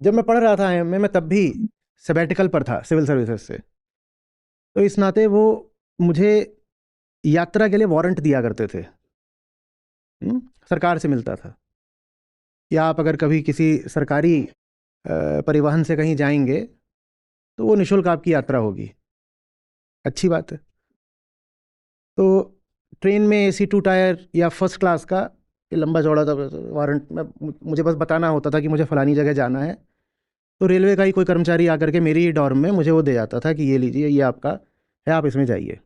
जब मैं पढ़ रहा था IIM में, मैं तब भी सबैटिकल पर था सिविल सर्विसेज से, तो इस नाते वो मुझे यात्रा के लिए वारंट दिया करते थे। सरकार से मिलता था, या आप अगर कभी किसी सरकारी परिवहन से कहीं जाएंगे तो वो निःशुल्क आपकी यात्रा होगी। अच्छी बात है। तो ट्रेन में AC 2 टायर या फर्स्ट क्लास का ये लंबा चौड़ा था वारंट में, मुझे बस बताना होता था कि मुझे फलानी जगह जाना है, तो रेलवे का ही कोई कर्मचारी आकर के मेरी ही डॉर्म में मुझे वो दे जाता था कि ये लीजिए, ये आपका है, आप इसमें जाइए।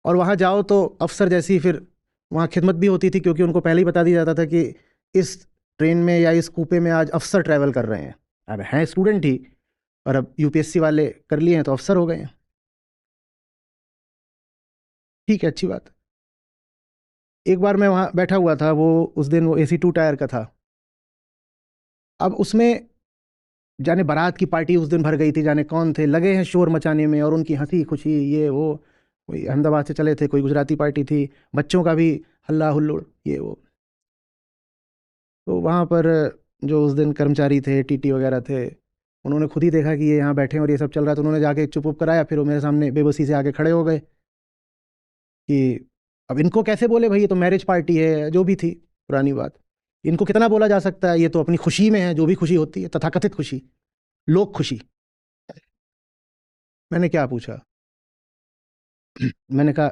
और वहाँ जाओ तो अफ़सर जैसी फिर वहाँ खिदमत भी होती थी, क्योंकि उनको पहले ही बता दिया जाता था कि इस ट्रेन में या इस कूपे में आज अफ़सर ट्रैवल कर रहे हैं। अब हैं स्टूडेंट ही, और अब UPSC वाले कर लिए हैं तो अफ़सर हो गए हैं। ठीक है, अच्छी बात है। एक बार मैं वहाँ बैठा हुआ था, वो उस दिन वो AC 2 टायर का था। अब उसमें जाने बारात की पार्टी उस दिन भर गई थी, जाने कौन थे लगे हैं शोर मचाने में, और उनकी हंसी खुशी ये वो, कोई अहमदाबाद से चले थे, कोई गुजराती पार्टी थी, बच्चों का भी हल्ला हुल्लोड़ ये वो। तो वहाँ पर जो उस दिन कर्मचारी थे, TT वगैरह थे, उन्होंने खुद ही देखा कि ये यहाँ बैठे हैं और ये सब चल रहा है, तो उन्होंने जाके चुप उप कराया। फिर वो मेरे सामने बेबसी से आके खड़े हो गए कि अब इनको कैसे बोले भाई, ये तो मैरिज पार्टी है, जो भी थी पुरानी बात, इनको कितना बोला जा सकता है, ये तो अपनी खुशी में है, जो भी खुशी होती है, तथाकथित खुशी, लोक खुशी। मैंने क्या पूछा? मैंने कहा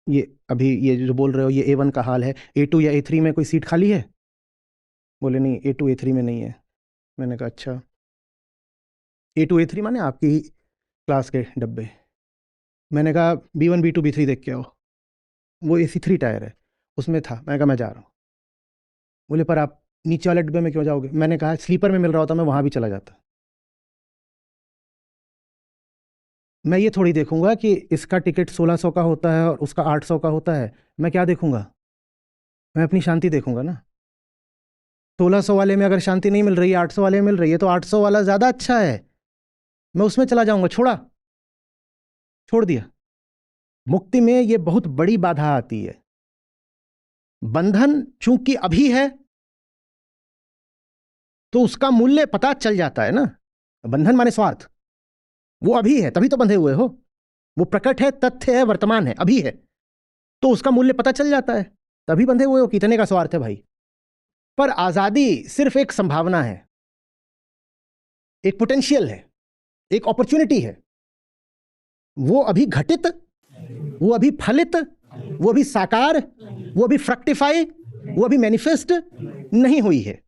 ये अभी ये जो बोल रहे हो, ये A1 का हाल है, A2 या A3 में कोई सीट खाली है? बोले नहीं, A2 A3 में नहीं है। मैंने कहा अच्छा, A2 A3 माने आपकी ही क्लास के डब्बे। मैंने कहा B1 B2 B3 देख के आओ। वो AC 3 टायर है, उसमें था। मैंने कहा मैं जा रहा हूँ। बोले पर आप नीचे वाले डब्बे में क्यों जाओगे? मैंने कहा स्लीपर में मिल रहा होता मैं वहाँ भी चला जाता। मैं ये थोड़ी देखूंगा कि इसका टिकट 1600 का होता है और उसका 800 का होता है। मैं क्या देखूंगा? मैं अपनी शांति देखूंगा ना। 1600 वाले में अगर शांति नहीं मिल रही है, 800 वाले में मिल रही है, तो 800 वाला ज़्यादा अच्छा है, मैं उसमें चला जाऊंगा। छोड़ दिया। मुक्ति में ये बहुत बड़ी बाधा आती है। बंधन चूंकि अभी है, तो उसका मूल्य पता चल जाता है ना। बंधन माने स्वार्थ, वो अभी है तभी तो बंधे हुए हो। वो प्रकट है, तथ्य है, वर्तमान है, अभी है, तो उसका मूल्य पता चल जाता है, तभी बंधे हुए हो। कितने का स्वार्थ है भाई? पर आजादी सिर्फ एक संभावना है, एक पोटेंशियल है, एक अपॉर्चुनिटी है। वो अभी घटित, वो अभी फलित, वो अभी साकार, वो अभी फ्रक्टिफाई, वो अभी मैनिफेस्ट नहीं हुई है।